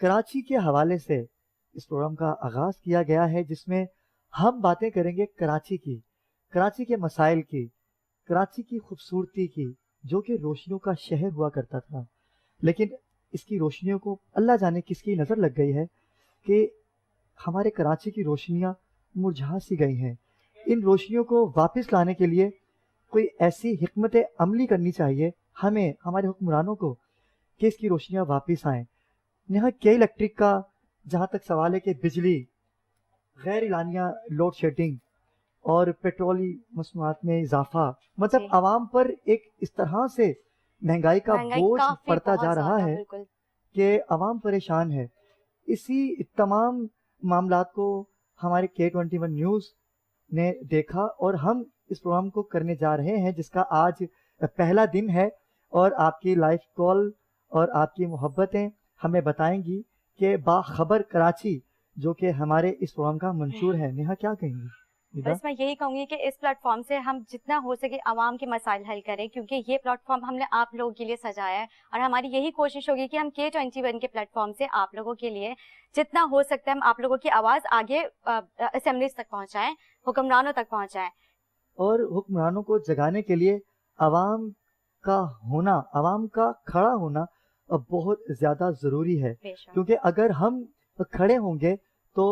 کراچی کے حوالے سے اس پروگرام کا آغاز کیا گیا ہے جس میں ہم باتیں کریں گے کراچی کی، کراچی کے مسائل کی، کراچی کی خوبصورتی کی، جو کہ روشنیوں کا شہر ہوا کرتا تھا، لیکن اس کی روشنیوں کو اللہ جانے کس کی نظر لگ گئی ہے کہ ہمارے کراچی کی روشنیاں مرجھا سی گئی ہیں۔ ان روشنیوں کو واپس لانے کے لیے کوئی ایسی حکمت عملی کرنی چاہیے ہمیں، ہمارے حکمرانوں کو، کہ اس کی روشنیاں واپس آئیں۔ یہاں کے الیکٹرک کا جہاں تک سوال ہے کہ بجلی، غیر اعلانیہ لوڈ شیڈنگ اور پیٹرولی مصنوعات میں اضافہ، مطلب جی۔ عوام پر ایک اس طرح سے مہنگائی کا بوجھ کافی پڑتا بہت جا رہا زیادہ، ہے بالکل کہ عوام پریشان ہے۔ اسی تمام معاملات کو ہمارے K21 نیوز نے دیکھا اور ہم اس پروگرام کو کرنے جا رہے ہیں جس کا آج پہلا دن ہے، اور آپ کی لائیو کال اور آپ کی محبتیں ہمیں بتائیں گی کہ باخبر کراچی جو کہ ہمارے اس پروگرام کا منشور ہے۔ نیہا کیا کہیں گی؟ بس میں یہی کہوں گی کہ اس پلیٹ فارم سے ہم جتنا ہو سکے عوام کے مسائل حل کریں، کیونکہ یہ پلیٹ فارم ہم نے آپ لوگوں کے لیے سجایا ہے، اور ہماری یہی کوشش ہوگی کہ ہم K21 کے پلیٹ فارم سے آپ لوگوں کے لیے جتنا ہو سکتا ہے ہم آپ لوگوں کی آواز آگے اسمبلیز تک پہنچائیں، حکمرانوں تک پہنچائیں۔ اور حکمرانوں کو جگانے کے لیے عوام کا ہونا، عوام کا کھڑا ہونا بہت زیادہ ضروری ہے، بے شک۔ کیونکہ اگر ہم کھڑے ہوں گے تو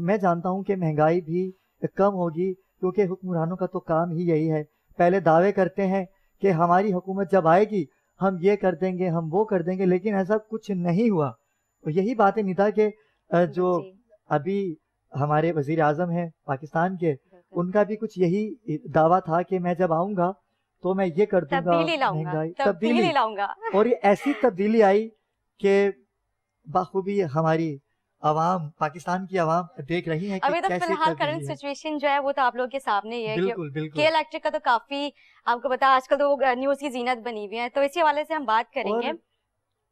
میں جانتا ہوں کہ مہنگائی بھی کم ہوگی، کیونکہ حکمرانوں کا تو کام ہی یہی ہے، پہلے دعوے کرتے ہیں کہ ہماری حکومت جب آئے گی ہم یہ کر دیں گے، ہم وہ کر دیں گے، لیکن ایسا کچھ نہیں ہوا۔ تو یہی بات ہے ندا کہ جو جی، ابھی ہمارے وزیر اعظم ہیں پاکستان کے، بالکل۔ ان کا بھی کچھ یہی دعویٰ تھا کہ میں جب آؤں گا تو میں یہ کر دوں گا، تبدیلی لاؤں گا، مہنگائی تبدیلی لاؤں گا۔ اور یہ ایسی تبدیلی آئی کہ بخوبی ہماری عوام، پاکستان کی عوام دیکھ رہی ہے کہ ابھی تو کیسے فی الحال کرنٹ تبدیلی ہے۔ سچویشن جو ہے وہ تو آپ لوگوں کے سامنے ہی ہے کہ بالکل کے بالکل، الیکٹرک کا تو کافی آپ کو پتا آج کل تو نیوز کی زینت بنی ہوئی ہے، تو اسی حوالے سے ہم بات کریں اور گے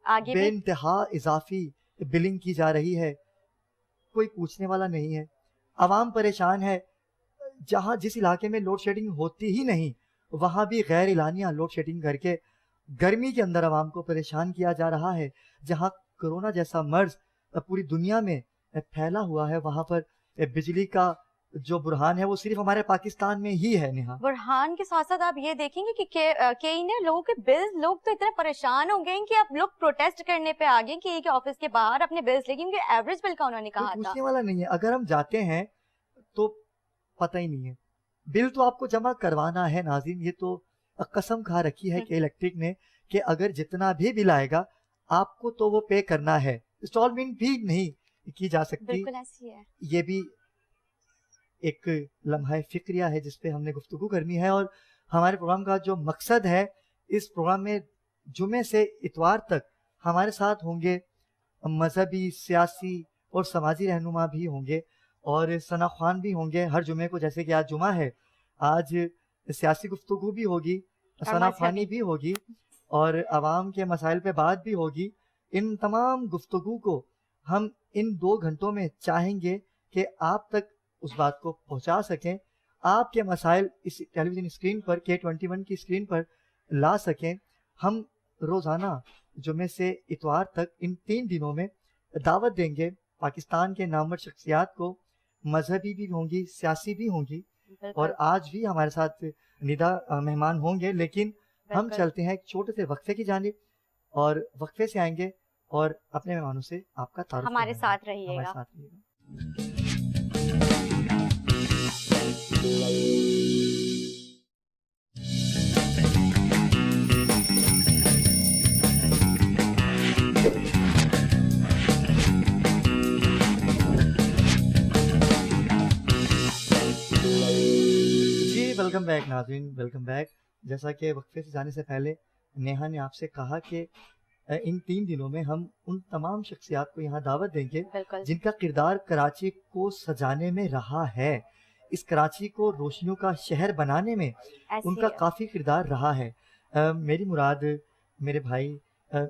آگے بے بھی۔ انتہا اضافی بلنگ کی جا رہی ہے، کوئی پوچھنے والا نہیں ہے، عوام پریشان ہے۔ جہاں جس علاقے میں لوڈ شیڈنگ ہوتی ہی نہیں وہاں بھی غیر اعلانیہ لوڈ شیڈنگ کر کے گرمی کے اندر عوام کو پریشان کیا جا رہا ہے۔ جہاں کرونا جیسا مرض پوری دنیا میں پھیلا ہوا ہے وہاں پر بجلی کا جو برہان ہے وہ صرف ہمارے پاکستان میں ہی ہے۔ نیہا برہان کے ساتھ ساتھ آپ یہ دیکھیں گے کہ کئی نے لوگوں کے بلز، لوگ تو اتنے پریشان ہو گئے کہ اب لوگ پروٹیسٹ کرنے پہ آ گئے کہ ایک آفس کے باہر اپنے بلز لے کے، کیونکہ ایوریج بل کا انہوں نے کوئی کہا تھا۔ پوچھنے والا نہیں ہے، اگر ہم جاتے ہیں تو پتہ ہی نہیں ہے، بل تو آپ کو جمع کروانا ہے۔ ناظرین یہ تو قسم کھا رکھی ہے کہ الیکٹرک نے کہ اگر جتنا بھی بل آئے گا آپ کو تو وہ پے کرنا ہے، انسٹالمنٹ بھی نہیں کی جا سکتی۔ بالکل ایسی ہے۔ یہ بھی ایک لمحہ فکریہ ہے جس پہ ہم نے گفتگو کرنی ہے، اور ہمارے پروگرام کا جو مقصد ہے، اس پروگرام میں جمعے سے اتوار تک ہمارے ساتھ ہوں گے مذہبی، سیاسی اور سماجی رہنما بھی ہوں گے، اور ثنا خوان بھی ہوں گے ہر جمعے کو، جیسے کہ آج جمعہ ہے، آج سیاسی گفتگو بھی ہوگی، ثنا خوانی بھی ہوگی، اور عوام کے مسائل پہ بات بھی ہوگی۔ ان تمام گفتگو کو ہم ان 2 گھنٹوں میں چاہیں گے کہ آپ تک اس بات کو پہنچا سکیں، آپ کے مسائل اس ٹیلی ویژن اسکرین پر، K21 کی اسکرین پر لا سکیں۔ ہم روزانہ جمعے سے اتوار تک ان 3 دنوں میں دعوت دیں گے پاکستان کے نامور شخصیات کو، مذہبی بھی ہوں گی، سیاسی بھی ہوں گی، اور آج بھی ہمارے ساتھ ندا مہمان ہوں گے، لیکن ہم چلتے ہیں ایک چھوٹے سے وقفے کی جانب، اور وقفے سے آئیں گے اور اپنے مہمانوں سے آپ کا تعارف ہمارے کرائیں گے۔ ساتھ رہیے ہمارے گا۔ ساتھ رہیے گا۔ جی ویلکم بیک ناظرین، ویلکم بیک۔ جیسا کہ وقفے سے جانے سے پہلے نیہا نے آپ سے کہا کہ ان 3 دنوں میں ہم ان تمام شخصیات کو یہاں دعوت دیں گے بالکل جن کا کردار کراچی کو سجانے میں رہا ہے، اس کراچی کو روشنیوں کا شہر بنانے میں ان کا کافی کردار رہا ہے۔ میری مراد میرے بھائی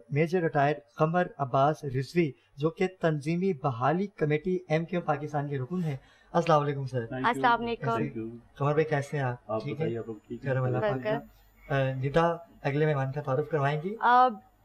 میجر ریٹائر قمر عباس رضوی، جو کہ تنظیمی بحالی کمیٹی MK پاکستان کے رکن ہیں۔ السلام علیکم سر۔ السلام علیکم۔ قمر بھائی کیسے ہیں آپ؟ ٹھیک ہے؟ ندا اگلے مہمان کا تعارف کروائیں گی۔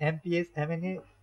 MPA MNA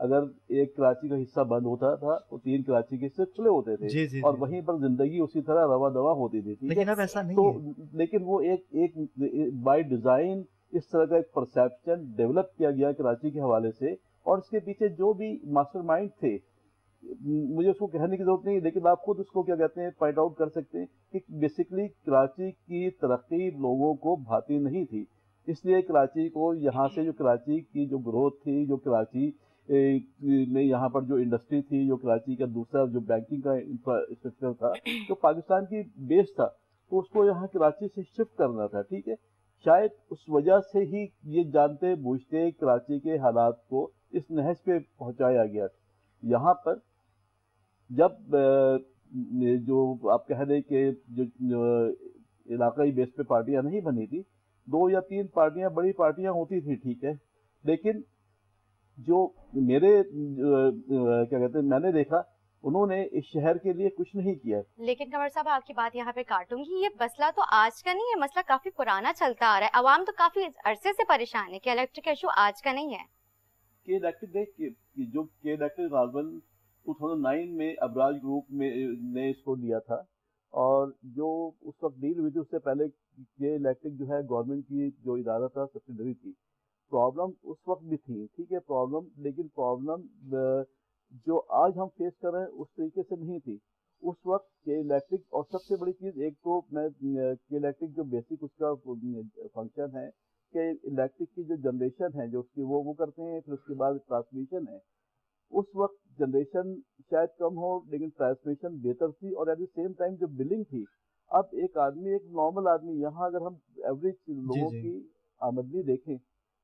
اگر ایک کراچی کا حصہ بند ہوتا تھا تو 3 کراچی کے حصے کھلے ہوتے تھے جی جی اور جی، وہیں پر زندگی اسی طرح روا دوا ہوتی تھی، ٹھیک ہے. لیکن اب ایسا نہیں تو ہے. لیکن وہ ایک بائی ڈیزائن اس طرح کا ایک پرسیپشن ڈیولپ کیا گیا کراچی کے حوالے سے، اور اس کے پیچھے جو بھی ماسٹر مائنڈ تھے، مجھے اس کو کہنے کی ضرورت نہیں، لیکن آپ خود اس کو کیا کہتے ہیں پوائنٹ آؤٹ کر سکتے ہیں کہ بیسیکلی کراچی کی ترقی لوگوں کو بھاتی نہیں تھی. اس لیے کراچی کو یہاں سے جو کراچی کی جو گروتھ تھی، جو کراچی میں یہاں پر جو انڈسٹری تھی، جو کراچی کا دوسرا جو بینکنگ کا انفراسٹرکچر تھا جو پاکستان کی بیس تھا، تو اس کو یہاں کراچی سے شفٹ کرنا تھا، ٹھیک ہے. شاید اس وجہ سے ہی یہ جانتے بوجھتے کراچی کے حالات کو اس نہج پہ پہنچایا گیا. یہاں پر جب جو آپ کہہ رہے کہ جو علاقائی بیس پہ پارٹیاں نہیں بنی تھی، 2 یا 3 پارٹیاں بڑی پارٹیاں ہوتی تھی، ٹھیک ہے، لیکن جو میرے کیا کہتے ہیں میں نے دیکھا انہوں نے اس شہر کے لیے کچھ نہیں کیا. لیکن قمر صاحب آپ کی بات یہاں پہ کاٹوں گی، یہ مسئلہ تو آج کا نہیں ہے، مسئلہ کافی پرانا چلتا آ رہا ہے، عوام تو کافی عرصے سے پریشان ہے کہ الیکٹرک ایشو آج کا نہیں ہے. کے الیکٹرک جو کے الیکٹرک غالباً 2009 میں ابراج گروپ نے اس کو لیا تھا، اور جو اس وقت ڈیل ہوئی تھی اس سے پہلے کے الیکٹرک جو ہے گورنمنٹ کی جو ادارہ تھا سبسیڈری تھی. پرابلم اس وقت بھی تھی، ٹھیک ہے، پرابلم، لیکن پرابلم جو آج ہم فیس کر رہے ہیں اس طریقے سے نہیں تھی. اس وقت کے الیکٹرک، اور سب سے بڑی چیز ایک تو میں کے الیکٹرک جو بیسک اس کا فنکشن ہے کہ الیکٹرک کی جو جنریشن ہے جو اس کی وہ کرتے ہیں، پھر اس کے بعد ٹرانسمیشن ہے. اس وقت جنریشن شاید کم ہو لیکن ٹرانسمیشن بہتر تھی، اور ایٹ دی سیم ٹائم جو بلنگ تھی، اب ایک آدمی، ایک نارمل آدمی، یہاں اگر ہم ایوریج لوگوں جی کی آمدنی دیکھیں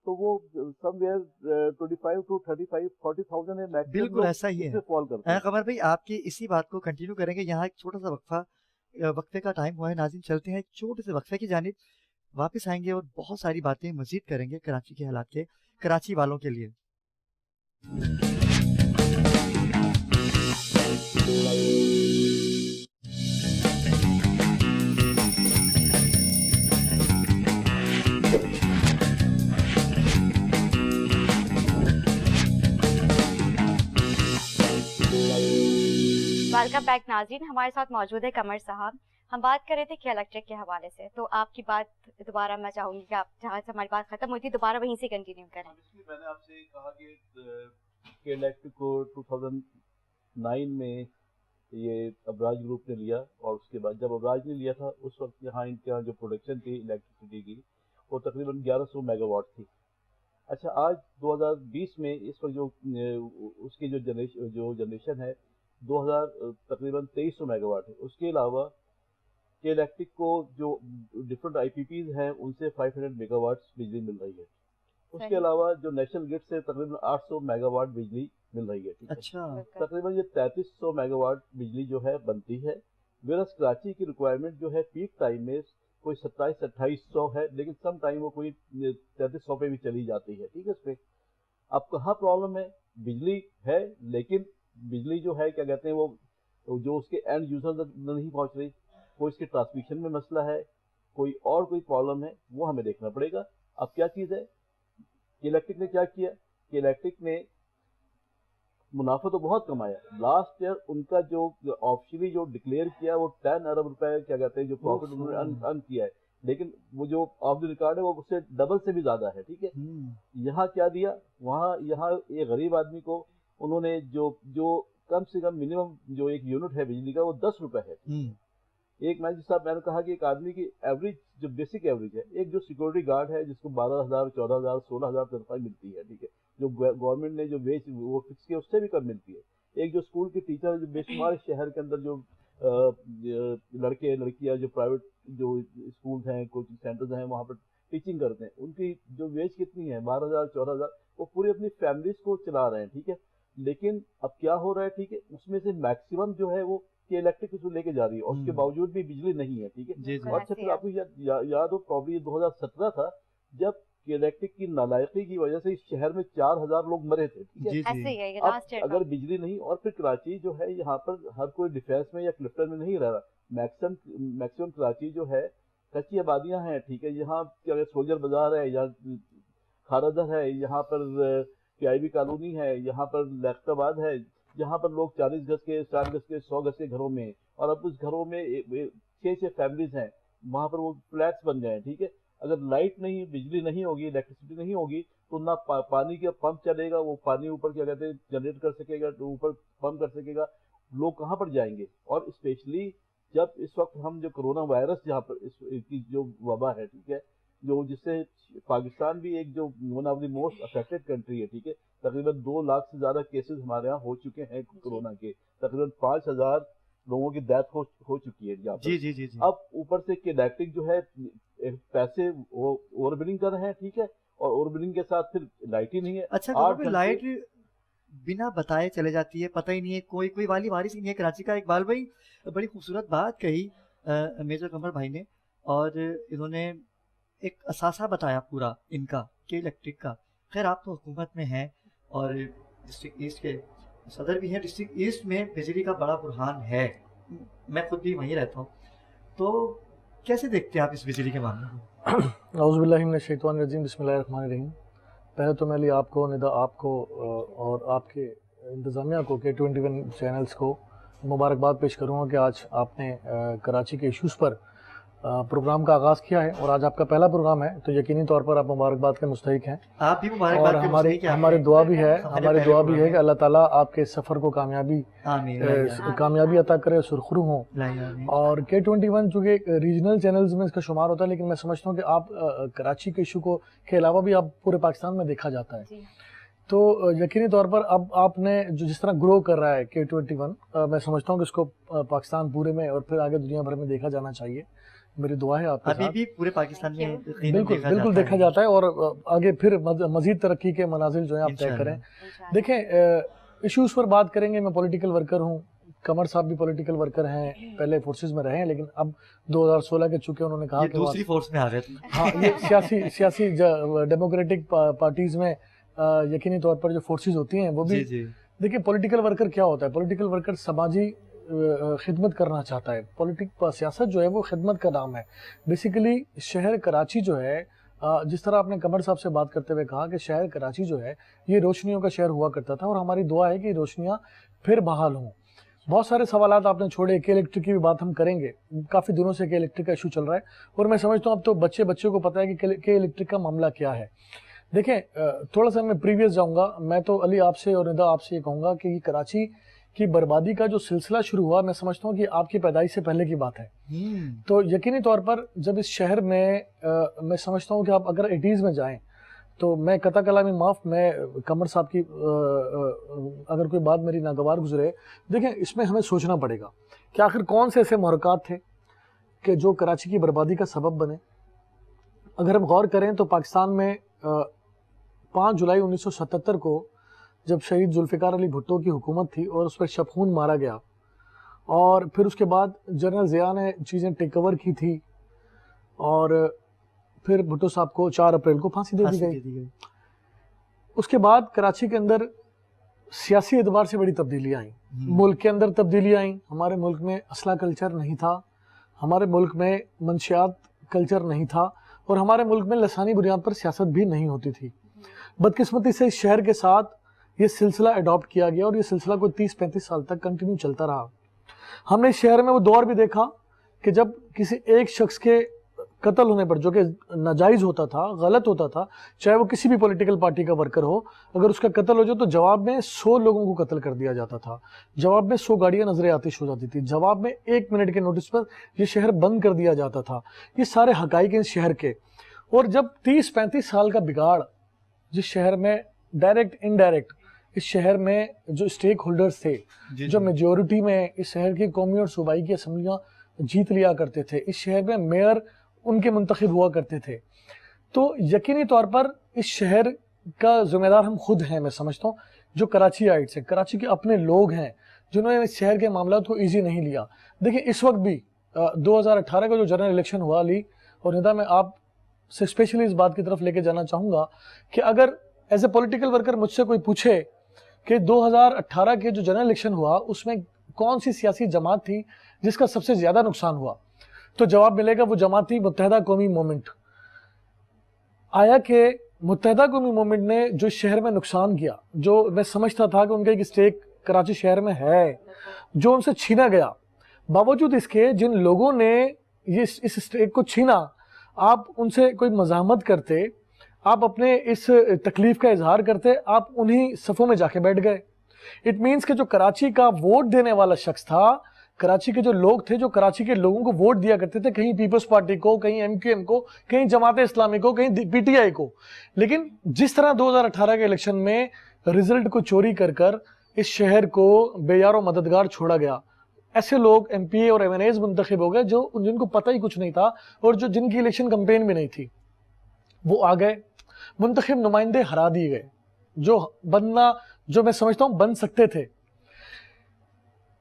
تو وہ سم ویئر 25 to 35 40,000 ہے میکسیمم، بالکل لوگ ایسا ہی اس ہے. پہ فال کرتے ہیں. قمر بھائی آپ کی اسی بات کو کنٹینیو کریں گے. یہاں ایک چھوٹا سا وقفے کا ٹائم ہوا ہے. ناظرین چلتے ہیں ایک چھوٹے سے وقفے کی جانب، واپس آئیں گے اور بہت ساری باتیں مزید کریں گے کراچی کے حالات کے، کراچی والوں کے لیے. ویلکم بیک ناظرین، ہمارے ساتھ موجود ہے قمر صاحب. ہم بات کر رہے تھے کہ الیکٹرک کے حوالے سے، تو آپ کی بات دوبارہ میں چاہوں گی کہ آپ جہاں سے ہماری بات ختم ہوئی تھی دوبارہ وہیں سے کنٹینیو کریں. میں نے آپ سے کہا کہ الیکٹرک کو 2009 میں یہ ابراج گروپ نے لیا، اور اس کے بعد جب ابراج نے لیا تھا اس وقت یہاں ان کا جو پروڈکشن تھی الیکٹریسٹی کی وہ تقریباً 1100 میگا واٹ تھی. اچھا، آج 2020 میں اس وقت جو اس کی جو جنریشن ہے تقریباً 2300 میگا واٹ ہے. اس کے علاوہ کہ الیکٹرک کو جو ڈفرنٹ آئی پی پیز ہیں ان سے 500 میگا واٹس بجلی مل رہی ہے. اس کے علاوہ جو نیشنل گرڈ سے تقریباً 800 میگا واٹ بجلی مل رہی ہے. اچھا، تقریباً یہ 3300 میگا واٹ بجلی جو ہے بنتی ہے. ویرس کراچی کی ریکوائرمنٹ جو ہے پیک ٹائم میں کوئی 2700-2800 ہے، لیکن سم ٹائم وہ کوئی 3300 پہ بھی چلی جاتی ہے، ٹھیک ہے. اس پہ اب کہاں پرابلم ہے؟ بجلی ہے لیکن بجلی جو ہے کیا کہتے ہیں وہ جو اس کے اینڈ یوزر نہیں پہنچ رہی. کوئی اس کے ٹرانسمیشن میں مسئلہ ہے، کوئی پرابلم ہے، وہ ہمیں دیکھنا پڑے گا. اب کیا چیز ہے کہ الیکٹرک نے کیا کیا کہ الیکٹرک نے منافع تو بہت کمایا. لاسٹ ایئر ان کا جو آفشلی جو ڈکلیئر کیا وہ 10 ارب روپے کیا کہتے ہیں جو پروفٹ انہوں نے ارن کیا ہے، لیکن وہ جو آف دی ریکارڈ ہے وہ اس سے ڈبل سے بھی زیادہ ہے، ٹھیک ہے. یہاں کیا دیا، یہاں ایک غریب آدمی کو انہوں نے جو کم سے کم منیمم جو ایک یونٹ ہے بجلی کا وہ 10 روپے ہے. ایک جس صاحب میں نے کہا کہ ایک آدمی کی ایوریج جو بیسک ایوریج ہے، ایک جو سیکورٹی گارڈ ہے جس کو 12,000 14,000 16,000 تنخواہ ملتی ہے، ٹھیک ہے، جو گورنمنٹ نے جو ویج وہ فکس کیا اس سے بھی کم ملتی ہے. ایک جو اسکول کی ٹیچر جو بے شمار شہر کے اندر جو لڑکے لڑکیاں جو پرائیویٹ جو اسکولز ہیں کوچنگ سینٹرز ہیں وہاں پر ٹیچنگ کرتے ہیں، ان کی جو ویج کتنی ہے 12,000 14,000، وہ پوری اپنی فیملیز کو چلا رہے ہیں، ٹھیک ہے. لیکن اب کیا ہو رہا ہے، ٹھیک ہے، اس میں سے میکسیمم جو ہے وہ کہ الیکٹرک اس کو لے کے جا رہی ہے، اور اس کے باوجود بھی بجلی نہیں ہے، ٹھیک ہے. اچھا، پھر آپ کو یاد ہو پرابلی 2017 تھا جب کہ الیکٹرک کی نالائقی کی وجہ سے اس شہر میں 4,000 لوگ مرے تھے، ٹھیک ہے. اب اگر بجلی نہیں، اور پھر کراچی جو ہے یہاں پر ہر کوئی ڈیفینس میں یا کلفٹن میں نہیں رہ رہا، میکسیمم کراچی جو ہے کچی آبادیاں ہیں، ٹھیک ہے. یہاں سولجر بازار ہے یا کھارا در ہے، یہاں پر PIB کالونی ہے, یہاں پر لیاقت آباد ہے, جہاں پر لوگ 40 گز کے 60 گز کے 100 گز کے گھروں میں, اور اب اس گھروں میں 6 فیملیز ہیں, وہاں پر وہ فلیٹس بن گئے ہیں. ٹھیک ہے, اگر لائٹ نہیں, بجلی نہیں ہوگی, الیکٹریسٹی نہیں ہوگی, تو نہ پانی کا پمپ چلے گا, وہ پانی اوپر کیا کہتے ہیں جنریٹ کر سکے گا, اوپر پمپ کر سکے گا, لوگ کہاں پر جائیں گے. اور اسپیشلی جب اس وقت ہم جو کرونا وائرس جہاں پر اس کی جو وبا ہے, ٹھیک ہے, جو جس سے پاکستان بھی ایک جو one of the most affected country ہے, ٹھیک ہے, تقریباً 2 لاکھ سے زیادہ کیسز ہمارے یہاں ہو چکے ہیں کرونا کے, تقریباً 5,000 لوگوں کی ڈیتھ ہو چکی ہے یہاں پر. جی. اب اوپر سے کیڈیکٹنگ جو ہے پیسے اوور بلنگ کر رہے ہیں, ٹھیک ہے, اور اوور بلنگ کے ساتھ پھر لائٹ ہی نہیں ہے. اچھا, لائٹ بنا بتائے چلے جاتی ہے, پتہ ہی نہیں ہے, کوئی والی وارث ہی نہیں ہے. کراچی کا اقبال بھائی بڑی خوبصورت بات کہی میجر قمر بھائی نے, اور انہوں نے ایک اثاثہ بتایا پورا ان کا کہ الیکٹرک کا. خیر آپ تو حکومت میں ہیں اور ڈسٹرکٹ ایسٹ کے صدر بھی ہیں. ڈسٹرکٹ ایسٹ میں بجلی کا بڑا برہان ہے, میں خود بھی وہیں رہتا ہوں, تو کیسے دیکھتے ہیں آپ اس بجلی کے معاملے کو؟ اعوذ باللہ من الشیطان الرجیم, بسم اللہ الرحمن الرحیم. پہلے تو میں آپ کو ندا آپ کو اور آپ کے انتظامیہ کو K21 چینلز کو مبارکباد پیش کروں گا کہ آج آپ نے کراچی کے ایشوز پر پروگرام کا آغاز کیا ہے, اور آج آپ کا پہلا پروگرام ہے, تو یقینی طور پر آپ مبارکباد کے مستحق ہیں. آپ بھی مبارکباد اور کے مستحق ہیں. ہماری دعا بھی ہے کہ اللہ تعالیٰ آپ کے سفر کو کامیابی عطا کرے, سرخرو ہوں. اور K21 چونکہ ایک ریجنل چینلز میں اس کا شمار ہوتا ہے, لیکن میں سمجھتا ہوں کہ آپ کراچی کے ایشو کے علاوہ بھی آپ پورے پاکستان میں دیکھا جاتا ہے. تو یقینی طور پر اب آپ نے جس طرح گرو کر رہا ہے K21, میں سمجھتا ہوں کہ اس کو پاکستان پورے میں اور پھر آگے دنیا بھر میں دیکھا جانا چاہیے. میری دعا ہے آپ کے ساتھ. ابھی بھی پورے پاکستان میں بالکل دیکھا جاتا ہے, اور آگے پھر مزید ترقی کے منازل جو ہیں آپ طے کریں. دیکھیں, ایشوز پر بات کریں گے. میں پولیٹیکل ورکر ہوں, قمر صاحب بھی پولیٹیکل ورکر ہیں, پہلے فورسز میں رہے ہیں, لیکن اب 2016 کے چکے انہوں نے کہا کہ دوسری فورس میں آ گئے تھے. ہاں, یہ سیاسی ڈیموکریٹک پارٹیز میں یقینی طور پر جو فورسز ہوتی ہیں وہ بھی دیکھیں, پولیٹیکل ورکر کیا ہوتا ہے. پولیٹیکل ورکر سماجی خدمت کرنا چاہتا ہے. سیاست جو ہے وہ خدمت کا نام ہے. بیسیکلی شہر کراچی جو ہے, جس طرح آپ نے قمر صاحب سے بات کرتے ہوئے کہا کہ شہر کراچی جو ہے یہ روشنیوں کا شہر ہوا کرتا تھا, اور ہماری دعا ہے کہ روشنیاں پھر بحال ہوں. بہت سارے سوالات آپ نے چھوڑے. کے الیکٹرک کی بھی بات ہم کریں گے. کافی دنوں سے کے الیکٹرک کا ایشو چل رہا ہے, اور میں سمجھتا ہوں اب تو بچے کو پتہ ہے کہ کے الیکٹرک کا معاملہ کیا ہے. دیکھیں, تھوڑا سا میں پریویس جاؤں گا. میں تو علی آپ سے اور ندا آپ سے یہ کہوں گا کہ یہ کراچی کی بربادی کا جو سلسلہ شروع ہوا, میں سمجھتا ہوں کہ آپ کی پیدائش سے پہلے کی بات ہے. تو یقینی طور پر جب اس شہر میں سمجھتا ہوں کہ آپ اگر 80s میں جائیں, تو میں قطع کلامی معاف, میں قمر صاحب کی اگر کوئی بات میری ناگوار گزرے, دیکھیں اس میں ہمیں سوچنا پڑے گا کہ آخر کون سے ایسے محرکات تھے کہ جو کراچی کی بربادی کا سبب بنے. اگر ہم غور کریں تو پاکستان میں 5 جولائی 1977 کو جب شہید ذوالفقار علی بھٹو کی حکومت تھی اور اس پر شب خون مارا گیا, اور پھر اس کے بعد جنرل ضیاء نے چیزیں ٹیک اوور کی تھی, اور پھر بھٹو صاحب کو 4 اپریل کو پھانسی دے دی گئی. اس کے بعد کراچی کے اندر سیاسی اعتبار سے بڑی تبدیلیاں آئیں. ملک کے اندر تبدیلیاں آئیں. ہمارے ملک میں اسلحہ کلچر نہیں تھا, ہمارے ملک میں منشیات کلچر نہیں تھا, اور ہمارے ملک میں لسانی بنیاد پر سیاست بھی نہیں ہوتی تھی. بدقسمتی سے اس شہر کے ساتھ یہ سلسلہ اڈاپٹ کیا گیا, اور یہ سلسلہ کوئی 30-35 سال تک کنٹینیو چلتا رہا. ہم نے شہر میں وہ دور بھی دیکھا کہ جب کسی ایک شخص کے قتل ہونے پر, جو کہ ناجائز ہوتا تھا, غلط ہوتا تھا, چاہے وہ کسی بھی پولیٹیکل پارٹی کا ورکر ہو, اگر اس کا قتل ہو جائے تو جواب میں 100 لوگوں کو قتل کر دیا جاتا تھا, جواب میں 100 گاڑیاں نظر آتش ہو جاتی تھی, جواب میں 1 منٹ کے نوٹس پر یہ شہر بند کر دیا جاتا تھا. یہ سارے حقائق ہیں اس شہر کے. اور جب 30-35 سال کا بگاڑ جس شہر میں ڈائریکٹ انڈائریکٹ, اس شہر میں جو اسٹیک ہولڈرز تھے, جو میجورٹی میں اس شہر کی قومی اور صوبائی کی اسمبلیاں جیت لیا کرتے تھے, اس شہر میں میئر ان کے منتخب ہوا کرتے تھے, تو یقینی طور پر اس شہر کا ذمہ دار ہم خود ہیں. میں سمجھتا ہوں جو کراچی آئٹس ہیں, کراچی کے اپنے لوگ ہیں, جنہوں نے اس شہر کے معاملات کو ایزی نہیں لیا. دیکھیں اس وقت بھی 2018 کا جو جنرل الیکشن ہوا, علی اور ندا, میں آپ سے اسپیشلی اس بات کی طرف لے کے جانا چاہوں گا کہ اگر ایز اے پولیٹیکل ورکر مجھ سے کوئی پوچھے کہ 2018 کے جو جنرل الیکشن ہوا اس میں کون سی سیاسی جماعت تھی جس کا سب سے زیادہ نقصان ہوا, تو جواب ملے گا وہ جماعت تھی متحدہ قومی مومنٹ. آیا کہ متحدہ قومی موومنٹ نے جو شہر میں نقصان کیا, جو میں سمجھتا تھا کہ ان کا ایک اسٹیک کراچی شہر میں ہے, جو ان سے چھینا گیا, باوجود اس کے جن لوگوں نے یہ اس اسٹیک کو چھینا, آپ ان سے کوئی مزاحمت کرتے, آپ اپنے اس تکلیف کا اظہار کرتے, آپ انہی صفوں میں جا کے بیٹھ گئے. اٹ مینس کہ جو کراچی کا ووٹ دینے والا شخص تھا, کراچی کے جو لوگ تھے جو کراچی کے لوگوں کو ووٹ دیا کرتے تھے, کہیں پیپلز پارٹی کو, کہیں ایم کیو ایم کو, کہیں جماعت اسلامی کو, کہیں پی ٹی آئی کو, لیکن جس طرح 2018 کے الیکشن میں رزلٹ کو چوری کر کر اس شہر کو بے یار و مددگار چھوڑا گیا, ایسے لوگ ایم پی اے اور ایم این ایز منتخب ہو گئے جو جن کو پتہ ہی کچھ نہیں تھا اور جن کی الیکشن کمپین بھی نہیں تھی, وہ آ گئے, منتخب نمائندے ہرا دیے گئے جو میں سمجھتا ہوں بن سکتے تھے.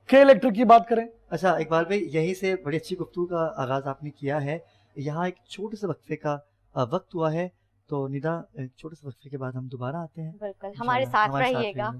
کے الیکٹر کی بات کریں. اچھا اقبال بھائی, یہیں سے بڑی اچھی گفتگو کا آغاز آپ نے کیا ہے. یہاں ایک چھوٹے سے وقفے کا وقت ہوا ہے, تو ندا ایک چھوٹے سے وقفے کے بعد ہم دوبارہ آتے ہیں. بالکل ہمارے ساتھ رہیے گا.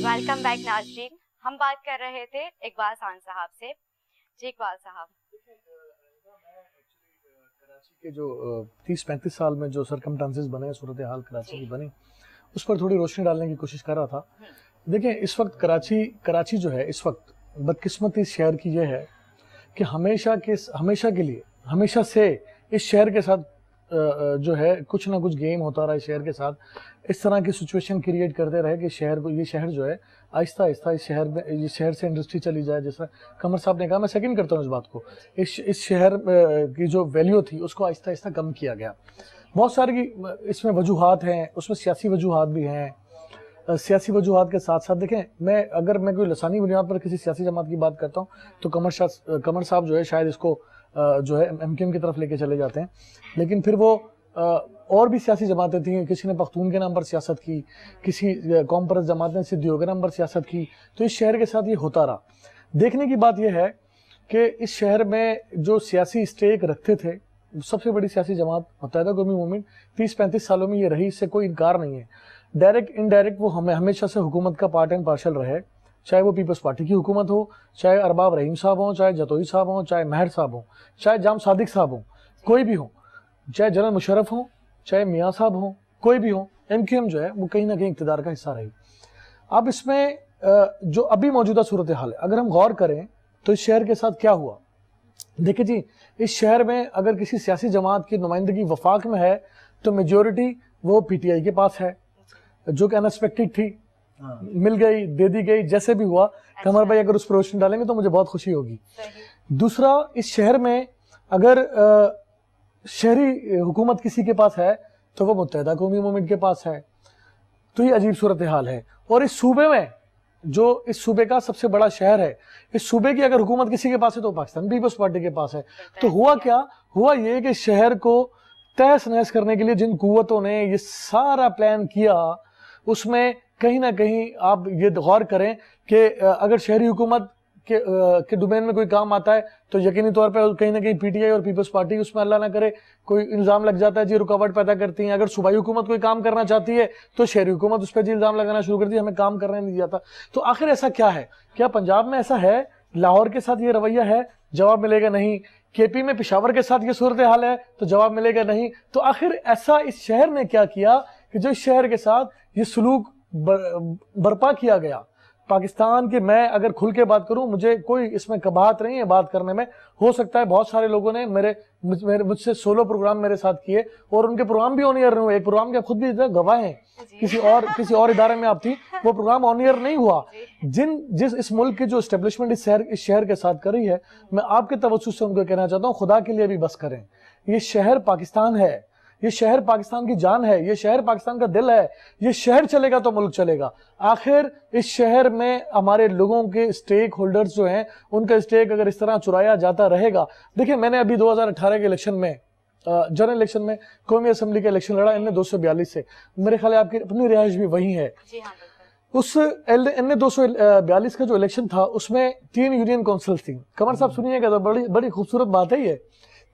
ویلکم بیک ناظرین, ہم بات کر رہے تھے اقبال خان صاحب سے. جی اقبال صاحب, کراچی کے جو 30-35 سال میں جو سرکمٹانسز بنے, صورتحال کراچی کی بنی, اس پر تھوڑی روشنی ڈالنے کی کوشش کر رہا تھا. دیکھیں اس وقت کراچی جو ہے, اس وقت بدقسمتی اس شہر کی یہ ہے کہ ہمیشہ کے لیے, ہمیشہ سے اس شہر کے ساتھ جو ہے کچھ نہ کچھ گیم ہوتا رہا. اس شہر کے ساتھ اس طرح کی سچویشن کریٹ کرتے رہے کہ یہ شہر جو ہے آہستہ آہستہ اس شہر سے انڈسٹری چلی جائے. جس طرح قمر صاحب نے کہا, میں سیکنڈ کرتا ہوں اس بات کو, اس شہر کی جو ویلیو تھی اس کو آہستہ آہستہ کم کیا گیا. بہت ساری اس میں وجوہات ہیں, اس میں سیاسی وجوہات بھی ہیں. سیاسی وجوہات کے ساتھ ساتھ دیکھیں, اگر میں کوئی لسانی بنیاد پر کسی سیاسی جماعت کی بات کرتا ہوں تو قمر صاحب جو ہے شاید اس کو جو ہے ایم کیو ایم کی طرف لے کے چلے جاتے ہیں, لیکن پھر وہ اور بھی سیاسی جماعتیں تھیں. کسی نے پختون کے نام پر سیاست کی, کسی قوم پرست جماعت نے صدیوں کے نام پر سیاست کی. تو اس شہر کے ساتھ یہ ہوتا رہا. دیکھنے کی بات یہ ہے کہ اس شہر میں جو سیاسی اسٹیک رکھتے تھے, سب سے بڑی سیاسی جماعت متحدہ قومی موومنٹ 30-35 سالوں میں یہ رہی, اس سے کوئی انکار نہیں ہے. ڈائریکٹ انڈائریکٹ وہ ہمیشہ سے حکومت کا پارٹ اینڈ پارشل رہے, چاہے وہ پیپلز پارٹی کی حکومت ہو, چاہے ارباب رحیم صاحب ہوں, چاہے جتوئی صاحب ہوں, چاہے مہر صاحب ہوں, چاہے جام صادق صاحب ہوں, کوئی بھی ہوں, چاہے جنرل مشرف ہوں, چاہے میاں صاحب ہوں, کوئی بھی ہوں. ایم کیو ایم جو ہے وہ کہیں نہ کہیں اقتدار کا حصہ رہی. اب اس میں جو ابھی موجودہ صورتحال ہے, اگر ہم غور کریں تو اس شہر کے ساتھ کیا ہوا. دیکھیں جی, اس شہر میں اگر کسی سیاسی جماعت کی نمائندگی وفاق میں ہے تو میجورٹی وہ پی ٹی آئی کے پاس ہے, جو کہ انسپیکٹڈ تھی, مل گئی, دے دی گئی, جیسے بھی ہوا. قمر بھائی اگر اس پر روشنی ڈالیں گے تو مجھے بہت خوشی ہوگی. دوسرا, اس شہر میں اگر شہری حکومت کسی کے پاس ہے تو وہ متحدہ قومی موومنٹ کے پاس ہے. تو یہ عجیب صورتحال ہے. اور اس صوبے میں, جو اس صوبے کا سب سے بڑا شہر ہے, اس صوبے کی اگر حکومت کسی کے پاس ہے تو پاکستان پیپلز پارٹی کے پاس ہے. تو ہوا کیا, ہوا یہ کہ شہر کو تہس نہس کرنے کے لیے جن قوتوں نے یہ سارا پلان کیا, اس میں کہیں نہ کہیں آپ یہ غور کریں کہ اگر شہری حکومت کے ڈومین میں کوئی کام آتا ہے تو یقینی طور پہ کہیں نہ کہیں پی ٹی آئی اور پیپلز پارٹی اس میں اللہ نہ کرے کوئی الزام لگ جاتا ہے, جی رکاوٹ پیدا کرتی ہیں. اگر صوبائی حکومت کوئی کام کرنا چاہتی ہے تو شہری حکومت اس پہ جی الزام لگانا شروع کرتی ہے, ہمیں کام کرنے نہیں جاتا. تو آخر ایسا کیا ہے؟ کیا پنجاب میں ایسا ہے, لاہور کے ساتھ یہ رویہ ہے؟ جواب ملے گا نہیں. کے پی میں پشاور کے ساتھ یہ صورتحال ہے تو جواب ملے گا نہیں. تو آخر ایسا اس شہر نے کیا کیا کہ جو اس شہر کے ساتھ یہ سلوک برپا کیا گیا. پاکستان کے, میں اگر کھل کے بات کروں, مجھے کوئی اس میں کباہت نہیں ہے بات کرنے میں. ہو سکتا ہے بہت سارے لوگوں نے مجھ سے سولو پروگرام میرے ساتھ کیے اور ان کے پروگرام بھی آن ایئر نہیں ہوئے. ایک پروگرام کے خود بھی گواہ ہیں, کسی اور ادارے میں آپ تھی, وہ پروگرام آن ایئر نہیں ہوا. جس اس ملک کی جو اسٹیبلشمنٹ اس شہر کے ساتھ کر رہی ہے, میں آپ کے توسط سے ان کو کہنا چاہتا ہوں, خدا کے لیے بھی بس کریں. یہ شہر پاکستان ہے, یہ شہر پاکستان کی جان ہے, یہ شہر پاکستان کا دل ہے. یہ شہر چلے گا تو ملک چلے گا. آخر اس شہر میں ہمارے لوگوں کے اسٹیک ہولڈرز جو ہیں, ان کا اسٹیک اگر اس طرح چرایا جاتا رہے گا. دیکھیں, میں نے ابھی 2018 کے الیکشن میں, جنرل الیکشن میں قومی اسمبلی کا الیکشن لڑا این 242 سے. میرے خیال ہے آپ کی اپنی رہائش بھی وہیں ہے. اس این 242 کا جو الیکشن تھا اس میں 3 یونین کونسلز تھیں. قمر صاحب سنیے گا, تو بڑی خوبصورت بات ہے یہ.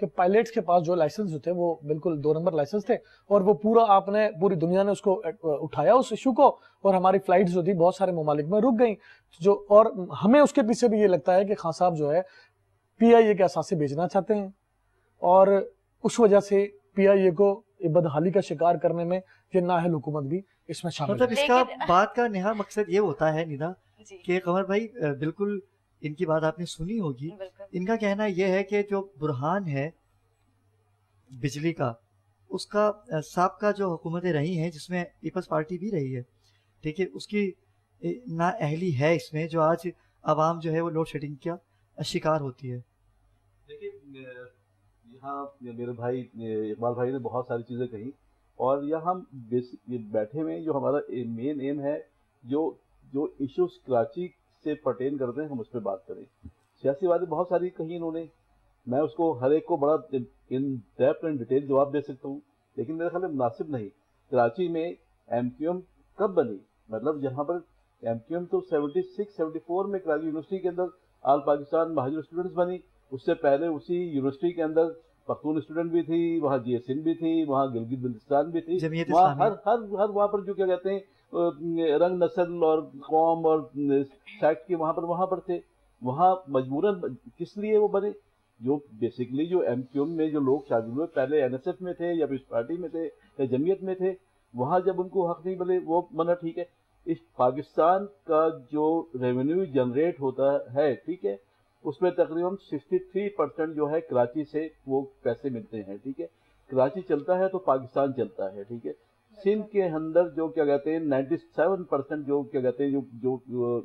کہ پائلٹس کے پاس جو لائسنس جو تھے وہ بالکل 2 نمبر لائسنس تھے, اور وہ پورا آپ نے پوری دنیا نے اس کو اٹھایا اس ایشو کو, اور ہماری فلائٹس جو تھی بہت سارے ممالک میں رک گئیں جو, اور ہمیں اس کے پیچھے بھی یہ لگتا ہے کہ خان صاحب جو ہے پی آئی اے کے اثاثے بیچنا چاہتے ہیں, اور اس وجہ سے پی آئی اے کو بدحالی کا شکار کرنے میں یہ نااہل حکومت بھی اس میں شامل مطلب ہے. اس کا بات کا نہایت مقصد یہ ہوتا ہے ندا جی کہ قمر بھائی بالکل ان کی بات آپ نے سنی ہوگی, بالکل ان کا کہنا یہ ہے کہ جو برہان ہے بجلی کا, اس کا سابقہ جو حکومتیں رہی ہیں جس میں پیپلز پارٹی بھی رہی ہے, ٹھیک ہے, اس کی نااہلی ہے اس میں, جو آج عوام جو ہے وہ لوڈ شیڈنگ کا شکار ہوتی ہے. دیکھیے یہاں میرے بھائی اقبال بھائی نے بہت ساری چیزیں کہی, اور یہاں ہم بیٹھے ہوئے ہیں, جو ہمارا مین ایم ہے, جو ایشوز کراچی سے پرٹین کرتے ہیں ہم اس پہ بات کریں. سیاسی باتیں بہت ساری کہیں انہوں نے, میں اس کو ہر ایک کو بڑا ان ڈیپتھ اینڈ ڈیٹیل جواب دے سکتا ہوں, لیکن میرے خیال میں مناسب نہیں. کراچی میں ایم کیو ایم کب بنی؟ مطلب یہاں پر ایم کیو ایم تو 76-74 میں کراچی یونیورسٹی کے اندر آل پاکستان مہاجر اسٹوڈنٹس بنی. اس سے پہلے اسی یونیورسٹی کے اندر پختون اسٹوڈنٹ بھی تھی, وہاں جی ایس سندھ بھی تھی, وہاں گلگت بلتستان بھی تھی, جمعیت وہاں اسلامی ہر وہاں پر جو کیا کہتے ہیں رنگ نسل اور قوم اور سیکٹ کے وہاں پر تھے. وہاں مجبوراً کس لیے وہ بنے؟ جو بیسکلی جو ایم کیو ایم میں جو لوگ شامل ہوئے پہلے این ایس ایف میں تھے یا پیپلز پارٹی میں تھے یا جمعیت میں تھے, وہاں جب ان کو حق نہیں ملے وہ منا, ٹھیک ہے. اس پاکستان کا جو ریونیو جنریٹ ہوتا ہے, ٹھیک ہے, اس میں تقریباً 63% جو ہے کراچی سے وہ پیسے ملتے ہیں, ٹھیک ہے. کراچی چلتا ہے تو پاکستان چلتا ہے, ٹھیک ہے. سندھ کے اندر جو کیا کہتے ہیں 97% جو کیا کہتے ہیں جو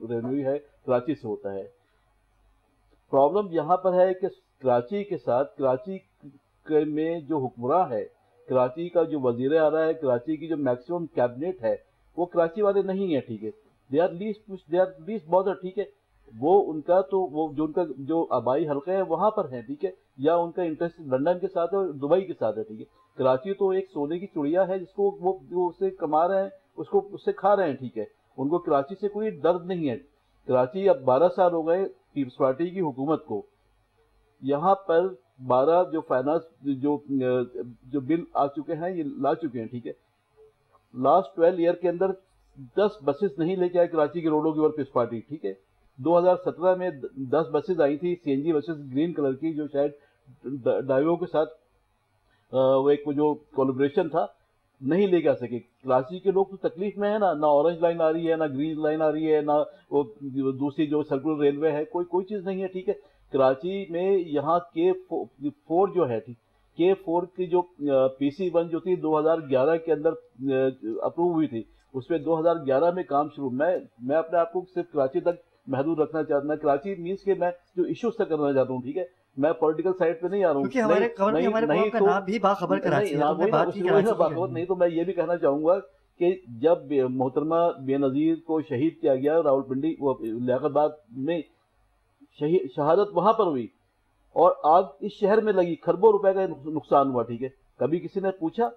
ریونیو ہے کراچی سے ہوتا ہے. پرابلم یہاں پر ہے کہ کراچی کے ساتھ کراچی میں جو حکمراں ہے, کراچی کا جو وزیر اعلیٰ ہے, کراچی کی جو میکسیمم کیبنٹ ہے وہ کراچی والے نہیں ہیں, ٹھیک ہے. دے آر لیسٹ بادر, ٹھیک ہے. وہ ان کا تو وہ جو ان کا جو آبائی حلقے ہیں وہاں پر ہیں, ٹھیک ہے, یا ان کا انٹرسٹ لندن کے ساتھ ہے اور دبئی کے ساتھ ہے, ٹھیک ہے. کراچی تو ایک سونے کی چڑیا ہے جس کو وہ اسے کما رہے ہیں, اس سے کھا رہے ہیں, ٹھیک ہے. ان کو کراچی سے کوئی درد نہیں ہے. کراچی اب 12 سال ہو گئے پیپلز پارٹی کی حکومت کو, یہاں پر 12 جو فائنانس جو بل آ چکے ہیں یہ لا چکے ہیں, ٹھیک ہے. لاسٹ 12 ایئر کے اندر 10 بسز نہیں لے کے آئے کراچی کے روڈوں کے اوپر پیپلز پارٹی, ٹھیک ہے. 2017 میں 10 بسز آئی تھی, C N G buses green colour کی, جو شاید ڈائیو کے ساتھ وہ ایک جو کولابریشن تھا, نہیں لے کے آ سکے. کراچی کے لوگ تو تکلیف میں ہے نا, نہ اورنج لائن آ رہی ہے, نہ گرین لائن آ رہی ہے, نہ وہ دوسری جو سرکولر ریلوے ہے, کوئی چیز نہیں ہے, ٹھیک ہے. کراچی میں یہاں K4 جو ہے, K4 کی جو PC1 جو تھی 2011 کے اندر اپروو ہوئی تھی, اس پہ 2011 میں کام شروع. میں اپنے آپ کو صرف کراچی تک محدود رکھنا چاہتا ہوں. کراچی مینس کہ میں جو ایشوز تک کرنا چاہتا ہوں, ٹھیک ہے, میں پولیٹیکل سائڈ پہ نہیں آ رہا ہوں, کیونکہ ہمارے پروگرام کا نام بھی باخبر کراچی ہے, تو میں بات کی کراچی کی. نہیں تو میں یہ بھی کہنا چاہوں گا کہ جب محترمہ بے نظیر کو شہید کیا گیا راولپنڈی لیاقت آباد میں, شہادت وہاں پر ہوئی اور آگ اس شہر میں لگی, کھربوں روپے کا نقصان ہوا, ٹھیک ہے. کبھی کسی نے پوچھا,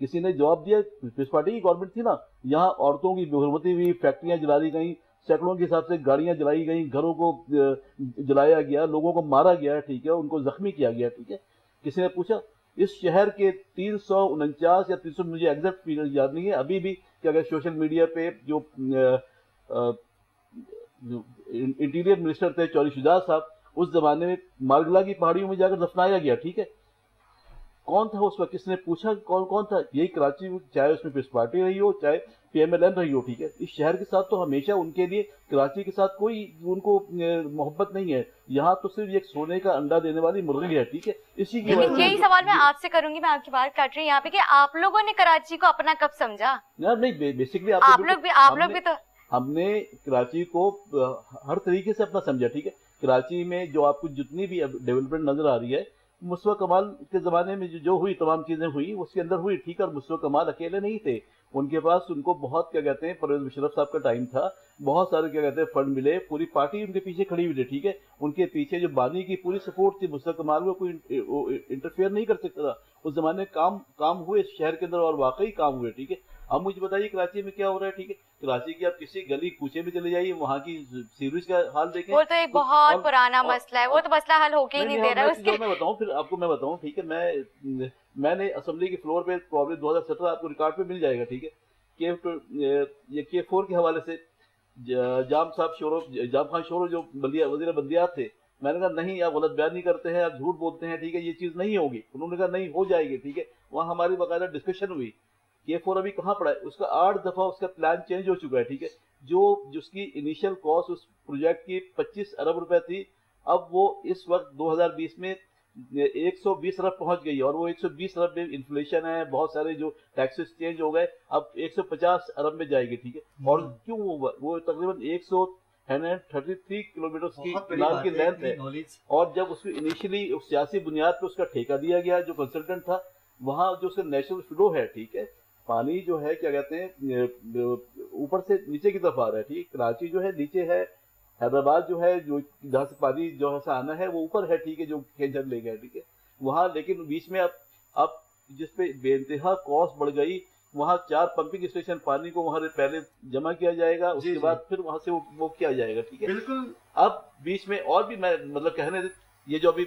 کسی نے جواب دیا؟ پیپلز پارٹی کی گورنمنٹ تھی نا, یہاں عورتوں کی بے حرمتی ہوئی, فیکٹریاں جلا دی گئیں, سینکڑوں کے حساب سے گاڑیاں جلائی گئیں, گھروں کو جلایا گیا, لوگوں کو مارا گیا, ٹھیک ہے, ان کو زخمی کیا گیا, ٹھیک ہے. کسی نے پوچھا؟ اس شہر کے 349 یا 300 مجھے ایگزیکٹ فیگر یاد نہیں ہے ابھی بھی, کہ اگر سوشل میڈیا پہ جو انٹیریئر منسٹر تھے چوری شجاع صاحب, اس زمانے میں مارگلا کی پہاڑیوں میں جا کر دفنایا گیا, ٹھیک ہے. کون تھا اس وقت؟ کس نے پوچھا کون تھا؟ یہی کراچی, چاہے اس میں پیپلز پارٹی رہی ہو, چاہے PMLN رہی ہو, ٹھیک ہے. اس شہر کے ساتھ تو ہمیشہ ان کے لیے کراچی کے ساتھ کوئی ان کو محبت نہیں ہے. یہاں تو صرف ایک سونے کا انڈا دینے والی مرغی ہے, ٹھیک ہے. اسی کی وجہ سے یہی سوال میں آپ سے کروں گی, میں آپ کی بات کٹ رہی ہوں یہاں پہ, کہ آپ لوگوں نے کراچی کو اپنا کب سمجھا؟ نہیں, بیسکلی آپ لوگ بھی تو ہم نے کراچی کو ہر طریقے سے اپنا سمجھا, ٹھیک ہے. کراچی میں جو آپ کو جتنی بھی ڈیولپمنٹ نظر آ رہی ہے, مصطفیٰ کمال کے زمانے میں جو ہوئی تمام چیزیں ہوئی اس کے اندر ہوئی, ٹھیک ہے. اور مصطفیٰ کمال اکیلے نہیں تھے, ان کے پاس ان کو بہت کیا کہتے ہیں پرویز مشرف صاحب کا ٹائم تھا, بہت سارے کیا کہتے ہیں فنڈ ملے, پوری پارٹی ان کے پیچھے کھڑی ہوئی تھی, ٹھیک ہے. ان کے پیچھے جو بانی کی پوری سپورٹ تھی, مصطفیٰ کمال کو کوئی انٹرفیئر نہیں کر سکتا تھا. اس زمانے میں کام ہوئے اس شہر کے اندر, اور واقعی کام ہوئے, ٹھیک ہے. اب مجھے بتائیے کراچی میں کیا ہو رہا ہے, ٹھیک ہے, کراچی کی آپ کسی گلی کوچے میں چلے جائیے, وہاں کی سیوریج کا حال دیکھیں. وہ تو ایک بہت پرانا مسئلہ ہے, وہ تو مسئلہ حل ہو کے ہی نہیں دے رہا ہے. اس کے میں بتاؤں, پھر آپ کو میں بتاؤں, ٹھیک ہے, میں نے اسمبلی کے فلور پہ پرابلم 2017 آپ کو ریکارڈ پہ مل جائے گا, ٹھیک ہے, یہ K4 کے حوالے سے جام خان شورو جو وزیر بلدیات تھے, میں نے کہا نہیں آپ غلط بیان نہیں کرتے ہیں, آپ جھوٹ بولتے ہیں, ٹھیک ہے, یہ چیز نہیں ہوگی. انہوں نے کہا نہیں ہو جائے گی, ٹھیک ہے. وہاں ہماری باقاعدہ ڈسکشن ہوئی. K4 ابھی کہاں پڑا ہے, اس کا 8 دفعہ اس کا پلان چینج ہو چکا ہے, ٹھیک ہے. جس کی انیشل کاسٹ اس پروجیکٹ کی 25 ارب روپے تھی, اب وہ اس وقت 2020 میں 120 ارب پہنچ گئی, اور وہ 120 ارب میں انفلیشن ہے, بہت سارے جو ٹیکسز چینج ہو گئے, اب 150 ارب میں جائے گی, ٹھیک ہے. اور کیوں ہوا, وہ تقریباً 133 کلومیٹر کی کینال کی لینتھ ہے. اور جب اس کو انیشلی سیاسی بنیاد پہ اس کا ٹھیکہ دیا گیا, جو کنسلٹنٹ تھا, وہاں جو اس کا نیچرل فلو ہے, ٹھیک ہے, پانی جو ہے کیا کہتے ہیں اوپر سے نیچے کی طرف آ رہا ہے, ٹھیک. کراچی جو ہے نیچے ہے, حیدرآباد جو ہے جو جہاں سے پانی جو ہے آنا ہے وہ اوپر ہے, ٹھیک ہے, جو کینچر لے گئے, ٹھیک ہے, وہاں. لیکن بیچ میں اب جس پہ بے انتہا کاسٹ بڑھ گئی, وہاں 4 پمپنگ اسٹیشن پانی کو وہاں پہلے جمع کیا جائے گا, اس کے بعد پھر وہاں سے وہ کیا جائے گا, ٹھیک ہے. بالکل. اب بیچ میں اور بھی میں مطلب کہنے, یہ جو ابھی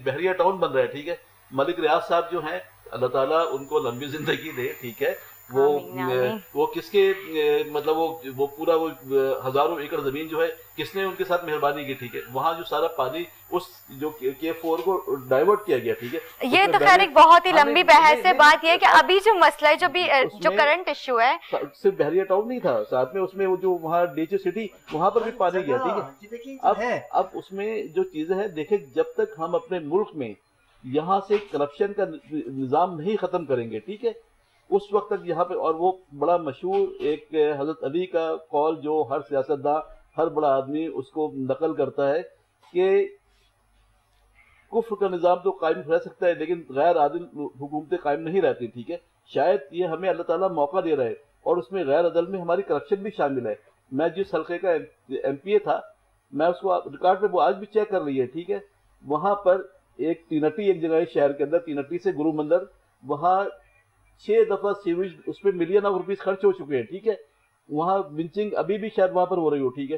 بحریہ ٹاؤن بن رہا ہے, ٹھیک ہے, ملک ریاض صاحب جو ہیں, اللہ تعالیٰ ان کو لمبی زندگی دے, ٹھیک ہے, وہ کس کے مطلب وہ پورا وہ ہزاروں ایکڑ زمین جو ہے کس نے ان کے ساتھ مہربانی کی, ٹھیک ہے. وہاں جو سارا پانی اس جو K4 کو ڈائیورٹ کیا گیا, ٹھیک ہے. یہ تو خیر ایک بہت ہی لمبی بحث ہے. بات یہ کہ ابھی جو مسئلہ ہے, جو کرنٹ ایشو ہے, صرف بحریہ ٹاؤن نہیں تھا, ساتھ میں اس میں وہ جو وہاں ڈیچے سٹی, وہاں پر بھی پانی گیا, ٹھیک ہے. اب اس میں جو چیزیں ہیں دیکھیں, جب تک ہم اپنے ملک میں یہاں سے کرپشن کا نظام نہیں ختم کریں گے, ٹھیک ہے, اس وقت تک یہاں پہ. اور وہ بڑا مشہور ایک حضرت علی کا قول جو ہر سیاستداں, ہر بڑا آدمی اس کو نقل کرتا ہے کہ کفر کا نظام تو قائم رہ سکتا ہے لیکن غیر عادل حکومتیں قائم نہیں رہتی, ٹھیک ہے. شاید یہ ہمیں اللہ تعالیٰ موقع دے رہا ہے, اور اس میں غیر عدل میں ہماری کرپشن بھی شامل ہے. میں جس حلقے کا MPA تھا, میں اس کو ریکارڈ پہ وہ آج بھی چیک کر رہی ہے, ٹھیک ہے. وہاں پر ایک تینٹی ایک جگہ ہے شہر کے اندر, تینٹی سے گرو مندر, وہاں 6 دفعہ سیویج, اس پہ ملین آف روپیز خرچ ہو چکے ہیں, ٹھیک ہے. وہاں ونچنگ ابھی بھی شاید وہاں پر ہو رہی ہو, ٹھیک ہے.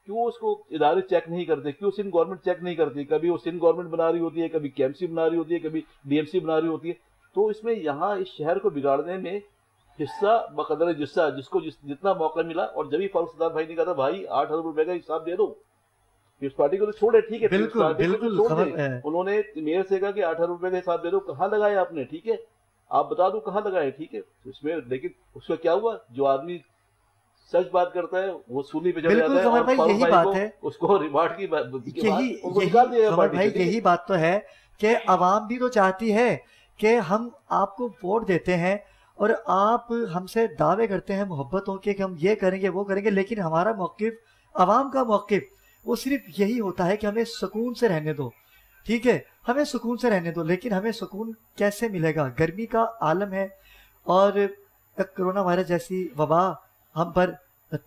کیوں اس کو ادارے چیک نہیں کرتے, کیوں سندھ گورنمنٹ چیک نہیں کرتی. کبھی وہ سندھ گورنمنٹ بنا رہی ہوتی ہے, کبھی KMC بنا رہی ہوتی ہے, کبھی DMC بنا رہی ہوتی ہے. تو اس میں یہاں اس شہر کو بگاڑنے میں حصہ بقدر جسہ, جس کو جتنا موقع ملا. اور جبھی فاروق صدار بھائی نے کہا تھا بھائی 8 ارب روپے کا حساب دے دو, اس پارٹی کو تو چھوڑے, ٹھیک ہے. بالکل انہوں نے میئر سے کہا کہ 8 ارب روپے کا حساب دے دو, کہاں لگایا آپ نے, ٹھیک ہے, آپ بتا دو کہاں لگائے, ٹھیک ہے. اس میں لیکن اس کا کیا ہوا, جو آدمی سچ بات کرتا ہے وہ سولی پہ چڑھ جاتا ہے, اور یہی بات ہے, اس کو ریمارٹ کی یہی بات تو ہے کہ عوام بھی تو چاہتی ہے کہ ہم آپ کو ووٹ دیتے ہیں اور آپ ہم سے دعوے کرتے ہیں محبتوں کے کہ ہم یہ کریں گے وہ کریں گے, لیکن ہمارا موقف, عوام کا موقف وہ صرف یہی ہوتا ہے کہ ہمیں سکون سے رہنے دو, ٹھیک ہے, ہمیں سکون سے رہنے دو. لیکن ہمیں سکون کیسے ملے گا, گرمی کا عالم ہے اور کرونا وائرس جیسی وبا ہم پر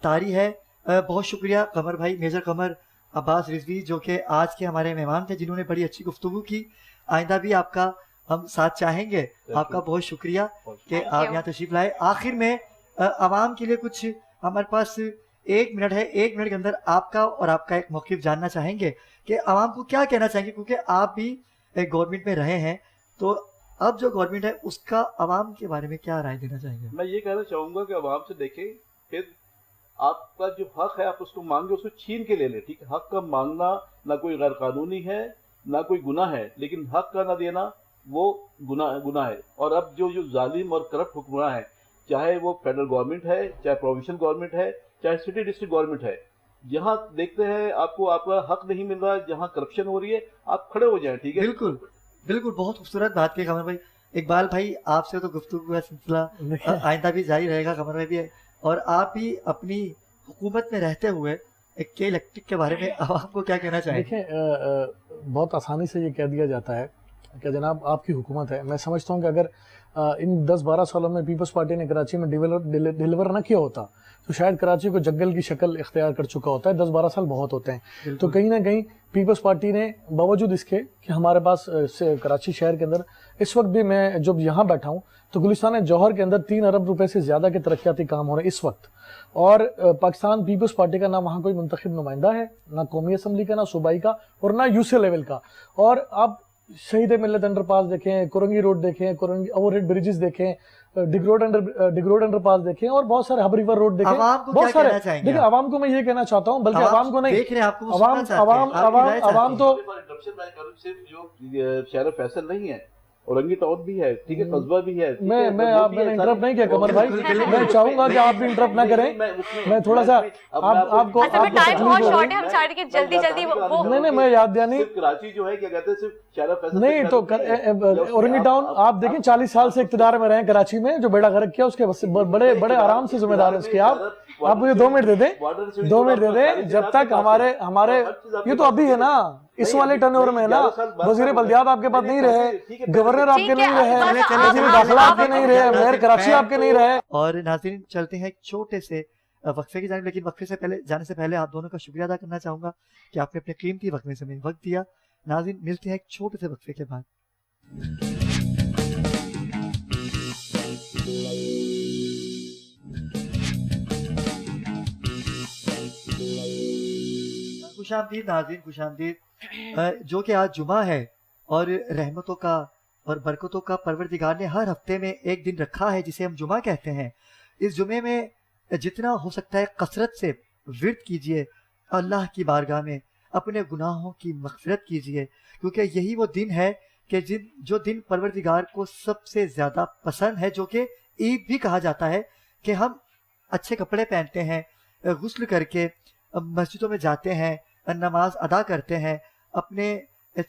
طاری ہے. بہت شکریہ قمر بھائی, میجر قمر عباس رضوی, جو کہ آج کے ہمارے مہمان تھے, جنہوں نے بڑی اچھی گفتگو کی. آئندہ بھی آپ کا ہم ساتھ چاہیں گے. آپ کا بہت شکریہ کہ آپ یہاں تشریف لائے. آخر میں عوام کے لیے کچھ ہمارے پاس 1 منٹ ہے, 1 منٹ کے اندر آپ کا اور آپ کا ایک موقف جاننا چاہیں گے کہ عوام کو کیا کہنا چاہیں گے, کیونکہ آپ بھی ایک گورنمنٹ میں رہے ہیں, تو اب جو گورنمنٹ ہے اس کا عوام کے بارے میں کیا رائے دینا چاہیں گے؟ میں یہ کہنا چاہوں گا کہ عوام سے دیکھیں, پھر آپ کا جو حق ہے آپ اس کو مانگے, اس کو چھین کے لے لیں, ٹھیک ہے. حق کا مانگنا نہ کوئی غیر قانونی ہے نہ کوئی گناہ ہے, لیکن حق کا نہ دینا وہ گناہ ہے. اور اب جو ظالم اور کرپٹ حکمراں ہیں, چاہے وہ فیڈرل گورنمنٹ ہے, چاہے پروونشل گورنمنٹ ہے, چاہے سٹی ڈسٹرکٹ گورنمنٹ ہے, جہاں دیکھتے ہیں آپ کو آپ کا حق نہیں مل رہا, جہاں کرپشن ہو رہی ہے, آپ کھڑے ہو جائیں, ٹھیک ہے. بالکل بالکل, بہت خوبصورت بات کی قمر بھائی. اقبال بھائی, آپ سے تو گفتگو کا سلسلہ آئندہ بھی جاری رہے گا, قمر بھائی بھی ہے, اور آپ بھی اپنی حکومت میں رہتے ہوئے ایک کے الیکٹرک کے بارے میں عوام کو کیا کہنا چاہیں؟ دیکھیں, بہت آسانی سے یہ کہہ دیا جاتا ہے کہ جناب آپ کی حکومت ہے. میں سمجھتا ہوں کہ اگر ان 10-12 سالوں میں پیپلز پارٹی نے کراچی میں ڈیلیور نہ کیا ہوتا تو شاید کراچی کو جنگل کی شکل اختیار کر چکا ہوتا ہے. 10-12 سال بہت ہوتے ہیں. تو کہیں نہ کہیں پیپلز پارٹی نے باوجود اس کے کہ ہمارے پاس کراچی شہر کے اندر اس وقت بھی, میں جب یہاں بیٹھا ہوں تو گلستان جوہر کے اندر 3 ارب روپے سے زیادہ کے ترقیاتی کام ہو رہے ہیں اس وقت، اور پاکستان پیپلز پارٹی کا نہ وہاں کوئی منتخب نمائندہ ہے، نہ قومی اسمبلی کا، نہ صوبائی کا، اور نہ یوسی لیول کا. اور آپ شہید ملت انڈر پاس دیکھیں، کورنگی روڈ دیکھیں، کورنگی اوور ہیڈ بریجز دیکھیں، ڈگ روڈ انڈر پاس دیکھیں، اور بہت سارے ہب ریور روڈ دیکھیں. عوام کو بہت کیا سارے کہنا چاہیں گے دیکھیں، عوام کو میں یہ کہنا چاہتا ہوں، بلکہ عوام کو نہیں، دیکھ رہے ہیں آپ کو وہ سننا چاہتے ہیں، عوام تو صرف جو شہر فیصل نہیں ہے، اورنگی ٹاؤن بھی ہے، ٹھیک ہے، قصبہ بھی ہے. میں آپ نے انٹرپٹ نہیں کیا قمر بھائی، میں چاہوں گا کہ آپ بھی انٹرپٹ نہ کریں. میں تھوڑا سا آپ کو اصل میں ٹائم بہت شارٹ ہے، ہم چاہ رہے کہ جلدی جلدی وہ نہیں میں یاد دیا نہیں. کراچی جو ہے کیا کہتے ہیں صرف شہر فیصل نہیں تو اورنگی ٹاؤن آپ دیکھیں 40 سال سے اقتدار میں رہے ہیں کراچی میں، جو بیڑا غرق کیا اس کے بڑے بڑے آرام سے ذمہ دار ہیں اس کے. آپ مجھے 2 منٹ دے دیں، 2 منٹ دے دیں. جب تک ہمارے یہ تو ابھی ہے نا، اس والے ٹرن اوور میں ہے نا، وزیر بلدیات آپ کے پاس نہیں رہے، گورنر آپ کے نہیں رہے، وزیر داخلہ آپ کے نہیں رہے، میئر کراچی آپ کے نہیں رہے. اور ناظرین چلتے ہیں ایک چھوٹے سے وقفے کی جانب، لیکن وقفے سے پہلے جانے سے پہلے آپ دونوں کا شکریہ ادا کرنا چاہوں گا کہ آپ نے اپنے قیمتی وقت میں سے ہمیں وقت دیا. ناظرین ملتے ہیں ایک چھوٹے سے وقفے کے بعد. خوش آمدید ناظرین، خوش آمدید. جو کہ آج جمعہ ہے اور رحمتوں کا اور برکتوں کا پروردگار نے ہر ہفتے میں ایک دن رکھا ہے جسے ہم جمعہ کہتے ہیں. اس جمعے میں جتنا ہو سکتا ہے کثرت سے ورد کیجئے، اللہ کی بارگاہ میں اپنے گناہوں کی مغفرت کیجئے، کیونکہ یہی وہ دن ہے کہ جو دن پروردگار کو سب سے زیادہ پسند ہے، جو کہ عید بھی کہا جاتا ہے، کہ ہم اچھے کپڑے پہنتے ہیں، غسل کر کے مسجدوں میں جاتے ہیں، نماز ادا کرتے ہیں، اپنے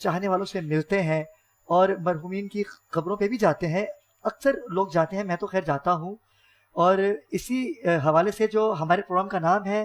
چاہنے والوں سے ملتے ہیں، اور مرحومین کی قبروں پہ بھی جاتے ہیں. اکثر لوگ جاتے ہیں، میں تو خیر جاتا ہوں. اور اسی حوالے سے جو ہمارے پروگرام کا نام ہے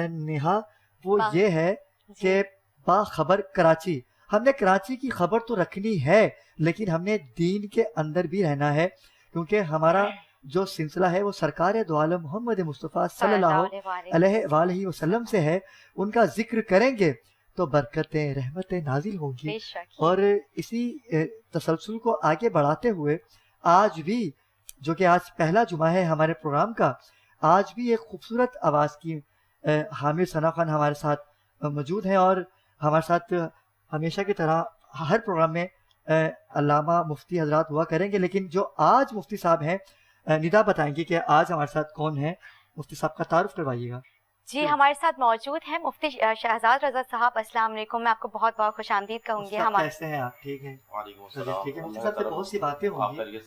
نیہا، وہ یہ ہے کہ باخبر کراچی. ہم نے کراچی کی خبر تو رکھنی ہے، لیکن ہم نے دین کے اندر بھی رہنا ہے، کیونکہ ہمارا جو سلسلہ ہے وہ سرکار دو عالم محمد مصطفیٰ صلی اللہ علیہ وآلہ وسلم سے ہے. ان کا ذکر کریں گے تو برکتیں رحمتیں نازل ہوں گی. اور اسی تسلسل کو آگے بڑھاتے ہوئے آج بھی، جو کہ آج پہلا جمعہ ہے ہمارے پروگرام کا، آج بھی ایک خوبصورت آواز کی حامد ثنا خان ہمارے ساتھ موجود ہیں، اور ہمارے ساتھ ہمیشہ کی طرح ہر پروگرام میں علامہ مفتی حضرات ہوا کریں گے. لیکن جو آج مفتی صاحب ہیں، ندا بتائیں گے کہ آج ہمارے ساتھ کون ہیں. مفتی صاحب کا تعارف کروائیے گا. جی ہمارے ساتھ موجود ہیں مفتی شہزاد رضا صاحب. السلام علیکم. میں آپ کو بہت بہت خوش آمدید کہوں گی. ہم کیسے ہیں آپ؟ ٹھیک ہیں؟ وعلیکم السلام. ٹھیک ہے. مفتی صاحب سے بہت سی باتیں ہوں گی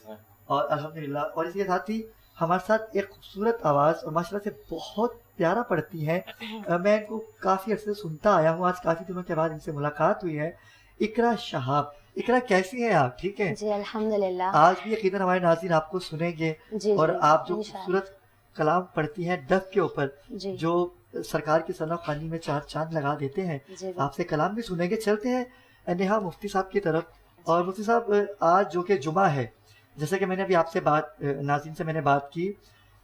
اور الحمدللہ. اور اس کے ساتھ ہی ہمارے ساتھ ایک خوبصورت آواز اور ماشاء اللہ سے بہت پیارا پڑتی ہے. میں ان کو کافی عرصے سے سنتا آیا ہوں، آج کافی دنوں کے بعد ان سے ملاقات ہوئی ہے. اقرا شہاب. اقرا کیسی ہیں آپ؟ ٹھیک ہے جی الحمدللہ. آج بھی یقیناً ہمارے ناظرین آپ کو سنیں گے. اور آپ جو خوبصورت کلام پڑھتی ہیں ڈف کے اوپر، جو سرکار کی ثنا خوانی میں 4 چاند لگا دیتے ہیں، آپ سے کلام بھی سنیں گے. چلتے ہیں نیہا مفتی صاحب کی طرف. اور مفتی صاحب آج جو کہ جمعہ ہے، جیسے کہ میں نے ابھی آپ سے ناظرین سے میں نے بات کی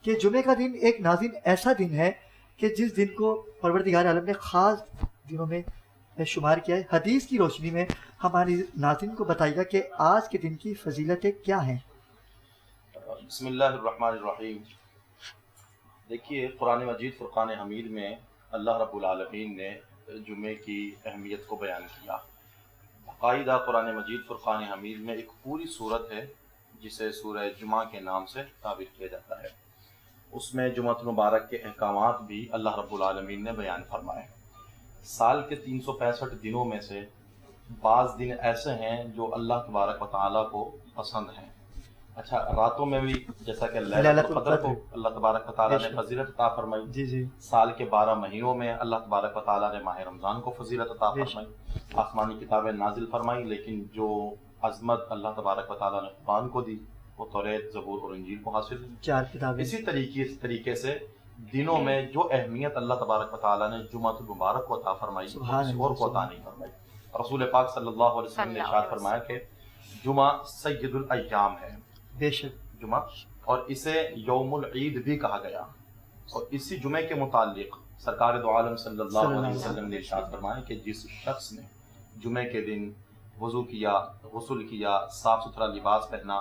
کہ جمعے کا دن ایک ناظرین ایسا دن ہے کہ جس دن کو پروردگار عالم نے خاص دنوں میں شمار کیا ہے. حدیث کی روشنی میں ہماری ناظرین کو بتائیے گا کہ آج کے دن کی فضیلتیں کیا ہیں. بسم اللہ الرحمن الرحیم. دیکھیے قرآن مجید فرقان حمید میں اللہ رب العالمین نے جمعے کی اہمیت کو بیان کیا. باقاعدہ قرآن مجید فرقان حمید میں ایک پوری سورت ہے جسے سورہ جمعہ کے نام سے تعبیر کیا جاتا ہے. اس میں جمعۃ المبارک کے احکامات بھی اللہ رب العالمین نے بیان فرمائے. سال کے 365 دنوں میں سے بعض دن ایسے ہیں جو اللہ تبارک و تعالیٰ کو پسند ہیں. اچھا، راتوں میں بھی جیسا کہ لیلۃ القدر کو اللہ تبارک و تعالیٰ نے فضیلت عطا فرمائی. سال کے 12 مہینوں میں اللہ تبارک و تعالیٰ نے ماہ رمضان کو فضیلت عطا فرمائی، آسمانی کتابیں نازل فرمائی. لیکن جو عظمت اللہ تبارک و تعالیٰ نے قرآن کو دی وہ توریت، زبور اور انجیل کو حاصل ہوئی. 4 کتابیں. اسی طریقے سے دنوں میں جو اہمیت اللہ تبارک و تعالیٰ نے جمعۃ المبارک کو عطا فرمائی کسی اور کو عطا نہیں فرمائی. رسول پاک صلی اللہ علیہ وسلم نے ارشاد فرمایا کہ جمعہ سید الایام ہے، بے شک جمعہ، اور اسے یوم العید بھی کہا گیا. اور اسی جمعے کے متعلق سرکار دو عالم صلی اللہ علیہ وسلم نے ارشاد فرمایا کہ جس شخص نے جمعے کے دن وضو کیا، غسل کیا، صاف ستھرا لباس پہنا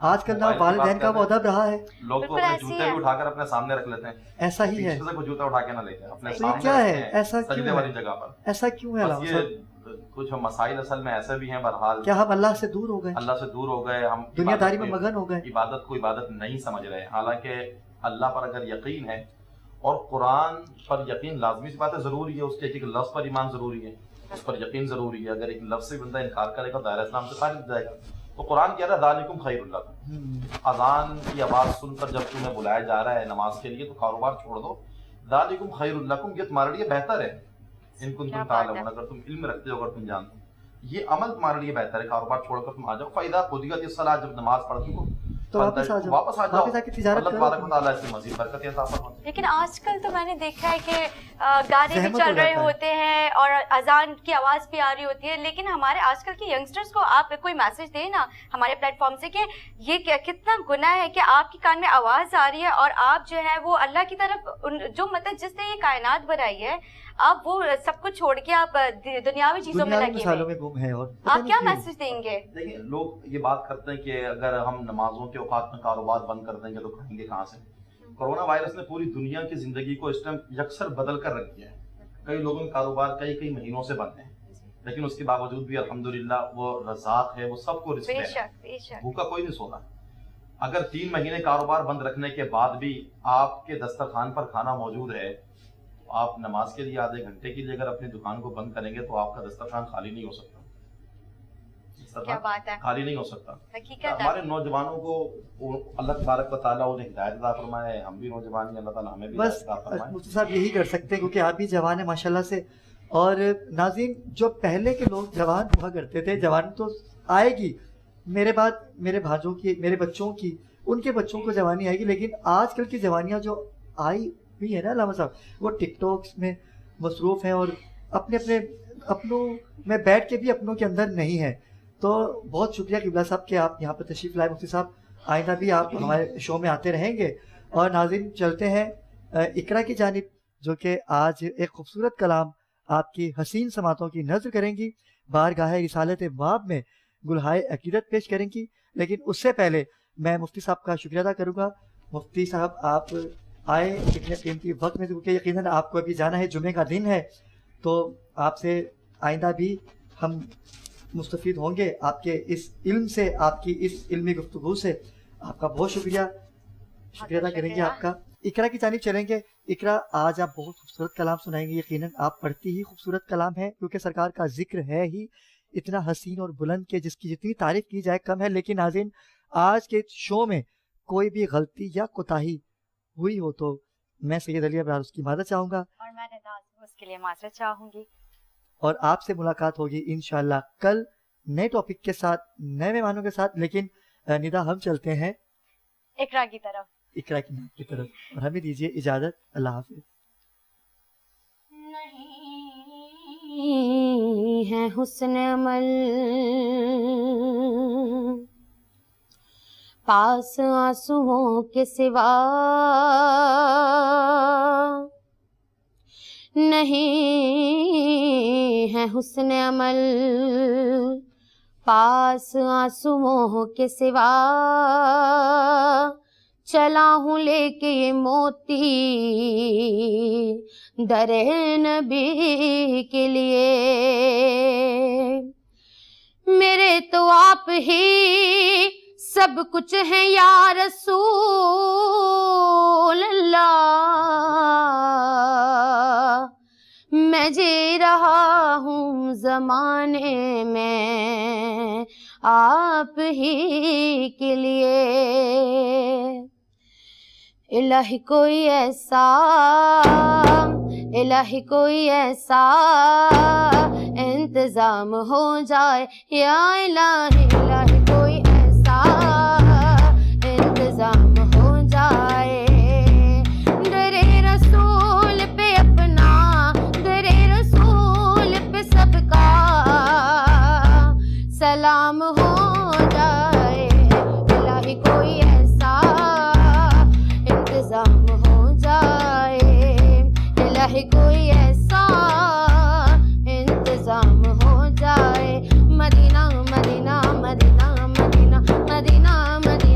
آج کل نہ والدین کا وہ ادب رہا ہے. لوگ تو اپنے جوتے بھی اٹھا کر اپنے سامنے رکھ لیتے ہیں. ایسا ہی ہے. پیچھے سے کوئی جوتا اٹھا کے نہ لے کے اپنے تو سامنے یہ کیا ہے؟ ایسا سجدے کیوں والی ہے؟ جگہ پر. ایسا کیوں ہے علامہ صاحب؟ کچھ مسائل اصل میں ایسے بھی ہیں. بہرحال کیا ہم اللہ سے دور ہو گئے؟ اللہ سے دور ہو گئے, ہم دنیا داری میں مگن ہو گئے, عبادت کو عبادت نہیں سمجھ رہے. حالانکہ اللہ پر اگر یقین ہے, اور قرآن پر یقین لازمی سی بات ہے, ضروری ہے, اس کے ایک لفظ پر ایمان ضروری ہے, اس پر یقین ضروری ہے. اگر ایک لفظ سے بندہ انکار کرے گا دائرہ اسلام سے خارج جائے گا. تو قرآن کہہ رہا ہے ذالکم خیر لکم, اذان کی آواز سن کر جب تمہیں بلایا جا رہا ہے نماز کے لیے تو کاروبار چھوڑ دو. ذالکم خیر لکم, یہ تمہارے لیے بہتر ہے. ان کنتم تعلمون, اگر تم علم رکھتے ہو, اگر تم جانتے ہو, یہ عمل تمہارے لیے بہتر ہے. کاروبار چھوڑ کر تم آ جاؤ. فَإِذَا قُضِيَتِ الصَّلَاةُ, جب نماز پڑھ چکو تو واپس آ جاؤ, واپس آ کے تجارت اللہ تبارک و تعالیٰ اس کی مزید برکتیں عطا فرمائے. لیکن آج کل تو میں نے دیکھا ہے کہ گانے بھی چل رہے ہوتے ہیں اور اذان کی آواز بھی آ رہی ہوتی ہے, لیکن ہمارے آج کل کے ینگسٹرز کو آپ کوئی میسج دیں نا ہمارے پلیٹ فارم سے کہ یہ کتنا گناہ ہے کہ آپ کے کان میں آواز آ رہی ہے اور آپ جو ہے وہ اللہ کی طرف, جو مطلب جس نے یہ کائنات بنائی ہے, آپ وہ سب کچھ چھوڑ کے آپ دنیاوی چیزوں میں لگے ہوئے, اور آپ کیا میسج دیں گے؟ دیکھیں لوگ یہ بات کرتے ہیں کہ اگر ہم نمازوں کے اوقات میں کاروبار بند کر دیں گے تو کھائیں گے کہاں سے. کرونا وائرس نے پوری دنیا کی زندگی کو اس ٹائم یکسر بدل کر رکھ دیا ہے. کئی لوگوں کے کاروبار کئی مہینوں سے بند ہیں, لیکن اس کے باوجود بھی الحمدللہ وہ رزاق ہے, وہ سب کو رزق ہے, بھوکا کوئی نہیں سونا. اگر 3 مہینے کاروبار بند رکھنے کے بعد بھی آپ کے دسترخوان پر کھانا موجود ہے, آپ نماز کے لیے آدھے گھنٹے کے لیے اگر اپنی دکان کو بند کریں گے تو آپ کا دسترخوان خالی نہیں ہو سکتا. کیا بات ہے, خالی نہیں ہو سکتا. حقیقت ہمارے نوجوانوں کو اللہ تبارک و تعالیٰ انہیں ہدایت عطا فرمائے. ہم بھی نوجوان ہیں, اللہ تعالیٰ ہمیں بھی بس ہدایت عطا فرمائے. مفتی صاحب یہی کر سکتے ہیں کیونکہ آپ بھی جوان ہیں ماشاءاللہ سے. اور ناظرین, جو پہلے کے لوگ جوان ہوا کرتے تھے, جوانی تو آئے گی, میرے بعد میرے بھانجوں کی, میرے بچوں کی, ان کے بچوں کو جوانی آئے گی, لیکن آج کل کی جوانیاں جو آئی ہوئی ہے نا علامہ صاحب, وہ ٹک ٹاکس میں مصروف ہیں اور اپنوں میں بیٹھ کے بھی اپنوں کے اندر نہیں ہے. تو بہت شکریہ قبلہ صاحب کہ آپ یہاں پہ تشریف لائے. مفتی صاحب آئندہ بھی آپ ہمارے شو میں آتے رہیں گے. اور ناظرین چلتے ہیں اقرا کی جانب, جو کہ آج ایک خوبصورت کلام آپ کی حسین سماعتوں کی نظر کریں گی, بارگاہ رسالت باب میں گلہائے عقیدت پیش کریں گی. لیکن اس سے پہلے میں مفتی صاحب کا شکریہ ادا کروں گا. مفتی صاحب آپ آئے اتنے قیمتی وقت میں, کیونکہ یقیناً آپ کو ابھی جانا ہے, جمعے کا دن ہے, تو آپ سے آئندہ بھی ہم مستفید ہوں گے آپ کے اس علم سے, آپ کی اس علمی گفتگو سے. آپ کا بہت شکریہ ادا کریں گے آپ کا. اقرا کی جانب چلیں گے. اقرا, آج آپ بہت خوبصورت کلام سنائیں گے. یقیناً آپ پڑھتی ہی خوبصورت کلام ہے, کیونکہ سرکار کا ذکر ہے ہی اتنا حسین اور بلند کہ جس کی جتنی تعریف کی جائے کم ہے. لیکن ناظرین, آج کے شو میں کوئی بھی غلطی یا کوتاہی ہوئی ہو تو میں سید علی ابرار اس کی معذرت چاہوں گا, اور میں اس کے لیے معذرت چاہوں گی. اور آپ سے ملاقات ہوگی انشاءاللہ کل نئے ٹاپک کے ساتھ, نئے مہمانوں کے ساتھ. لیکن ندا ہم چلتے ہیں اقرا کی طرف, اقرا کی طرف, اور ہمیں دیجیے اجازت. اللہ حافظ. نہیں ہے حسن عمل پاس آنسوؤں کے سوا, نہیں ہے حسن عمل پاس آنسوؤں کے سوا, چلا ہوں لے کے یہ موتی در نبی کے لیے. میرے تو آپ ہی سب کچھ ہے یا رسول اللہ, میں جی رہا ہوں زمانے میں آپ ہی کے لیے. الہی کوئی ایسا, الہی کوئی ایسا انتظام ہو جائے, یا الہی الہی کوئی ایسا انتظام ہو جائے. درے رسول پہ اپنا, درے رسول پہ سب کا سلام ہو جائے. الہی کوئی ایسا انتظام ہو جائے, الہی کوئی ایسا انتظام ہو جائے. مدینہ مدینہ مدینہ مدینہ مدینہ مدینہ